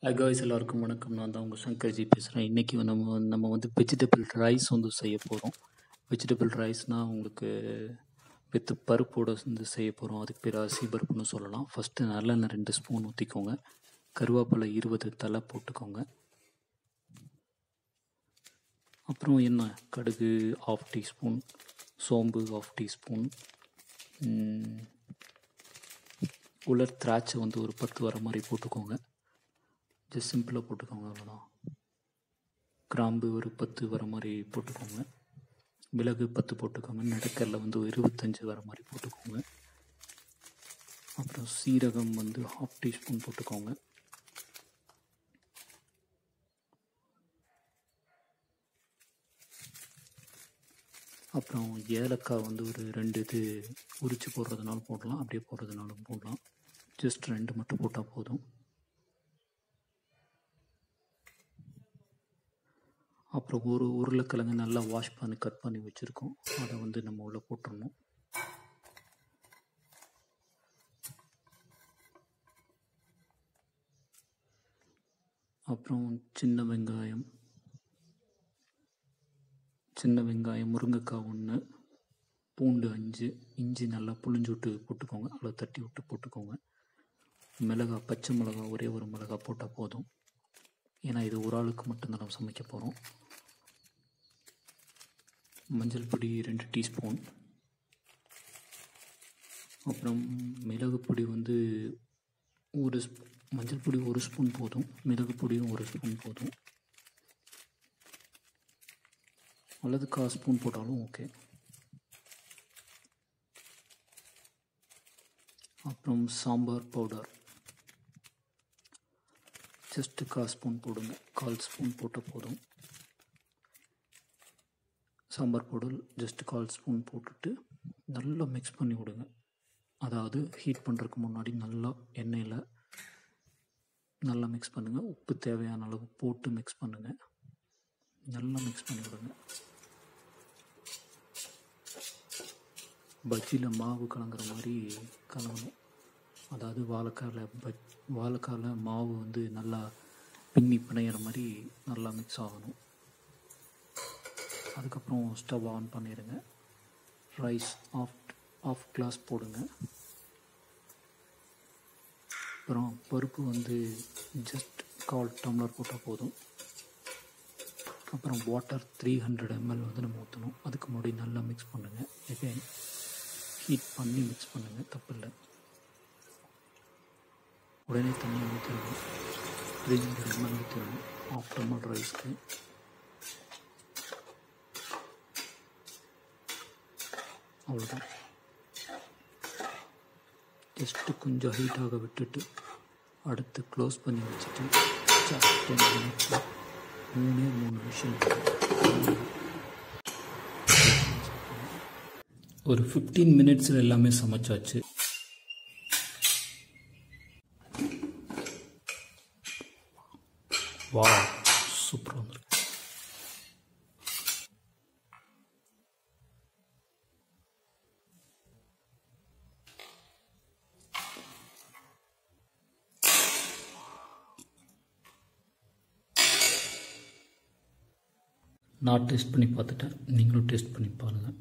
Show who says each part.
Speaker 1: Hi guys, எல்லாருக்கும் வணக்கம். நான் தான் உங்கள் சங்கர்ஜி பேசுகிறேன். இன்றைக்கி நம்ம வந்து வெஜிடபிள் ரைஸ் வந்து செய்ய போகிறோம். வெஜிடபிள் ரைஸ்னால் உங்களுக்கு வித் பருப்போடு வந்து செய்ய போகிறோம். அதுக்கு பேர் அரிசி பருப்புன்னு சொல்லலாம். ஃபஸ்ட்டு நல்லெண்ணெய் 2 ஸ்பூன் ஊற்றிக்கோங்க. கருவேப்பிலை 20 தலை போட்டுக்கோங்க. அப்புறம் எண்ணெய், கடுகு 1/2 டீஸ்பூன், சோம்பு 1/2 டீஸ்பூன், உலர் திராட்சை வந்து ஒரு 10 வர மாதிரி போட்டுக்கோங்க. ஜஸ்ட் சிம்பிளாக போட்டுக்கோங்க, அவ்வளோதான். கிராம்பு ஒரு 10 வர மாதிரி போட்டுக்கோங்க. மிளகு 10 போட்டுக்கோங்க. நெடக்கடலை வந்து 25 வர மாதிரி போட்டுக்கோங்க. அப்புறம் சீரகம் வந்து 1/2 டீஸ்பூன் போட்டுக்கோங்க. அப்புறம் ஏலக்காய் வந்து ஒரு 2 இது உரித்து போடுறதுனாலும் போடலாம், அப்படியே போடுறதுனாலும் போடலாம். ஜஸ்ட் 2 மட்டும் போட்டால் போதும். அப்புறம் ஒரு உருளைக்கிழங்கு நல்லா வாஷ் பண்ணி கட் பண்ணி வச்சுருக்கோம். அதை வந்து நம்ம உள்ளே போட்டுடணும். அப்புறம் சின்ன வெங்காயம், முருங்கைக்காய் 1, பூண்டு 5, இஞ்சி நல்லா புளிஞ்சு விட்டு போட்டுக்கோங்க. அதில் தட்டி விட்டு போட்டுக்கோங்க. மிளகாய், பச்சை மிளகாய் ஒரே ஒரு மிளகாய் போட்டால் போதும். ஏன்னா இது ஒரு ஆளுக்கு மட்டும்தான் நம்ம சமைக்க போகிறோம். மஞ்சள் பொடி 2 டீஸ்பூன். அப்புறம் மிளகு பொடி வந்து மஞ்சள் பொடி 1 ஸ்பூன் போதும். மிளகு பொடியும் 1 ஸ்பூன் போதும். அல்லது 1/4 ஸ்பூன் போட்டாலும் ஓகே. அப்புறம் சாம்பார் பவுடர் ஜஸ்ட்டு 1/4 ஸ்பூன் போடுங்க. 1/4 ஸ்பூன் போட்டால் போதும். சாம்பார் பவுடர் ஜஸ்ட்டு 1/4 ஸ்பூன் போட்டுட்டு நல்லா மிக்ஸ் பண்ணி விடுங்க. அதாவது ஹீட் பண்ணுறதுக்கு முன்னாடி நல்லா எண்ணெயில் நல்லா மிக்ஸ் பண்ணுங்கள். உப்பு தேவையான அளவு போட்டு மிக்ஸ் பண்ணுங்கள். நல்லா மிக்ஸ் பண்ணி விடுங்க. பஜ்ஜியில் மாவு கலங்குற மாதிரி கலங்கணும். அதாவது வாழைக்காயில் மாவு வந்து நல்லா பின்னி பிணையிற மாதிரி நல்லா மிக்ஸ் ஆகணும். அதுக்கப்புறம் ஸ்டவ் ஆன் பண்ணிடுங்க. ரைஸ் ஆஃப் கிளாஸ் போடுங்க. அப்புறம் பருப்பு வந்து ஜஸ்ட் 1/4 டம்ளர் போட்டால் போதும். அப்புறம் வாட்டர் 300 ml வந்து நம்ம ஊற்றணும். அதுக்கு முன்னாடி நல்லா மிக்ஸ் பண்ணுங்கள். எகைன் ஹீட் பண்ணி மிக்ஸ் பண்ணுங்கள், தப்பில்லை. உடனே தண்ணி ஊற்றிடணும். 300 ml ஊற்றிடணும் 1/2 டம்ளர் ரைஸ்க்கு. அவ்வளோதான். ஜஸ்ட்டு கொஞ்சம் ஹீட்டாக விட்டுட்டு அடுத்து க்ளோஸ் பண்ணி வச்சுட்டு 10 மினிட்ஸில் 3 நிமிஷம் ஒரு 15 மினிட்ஸில் எல்லாமே சமைச்சாச்சு. வா, சூப்பராக வந்துருக்கு. நான் டெஸ்ட் பண்ணி பார்த்துட்டேன். நீங்களும் டெஸ்ட் பண்ணி பாருங்கள்.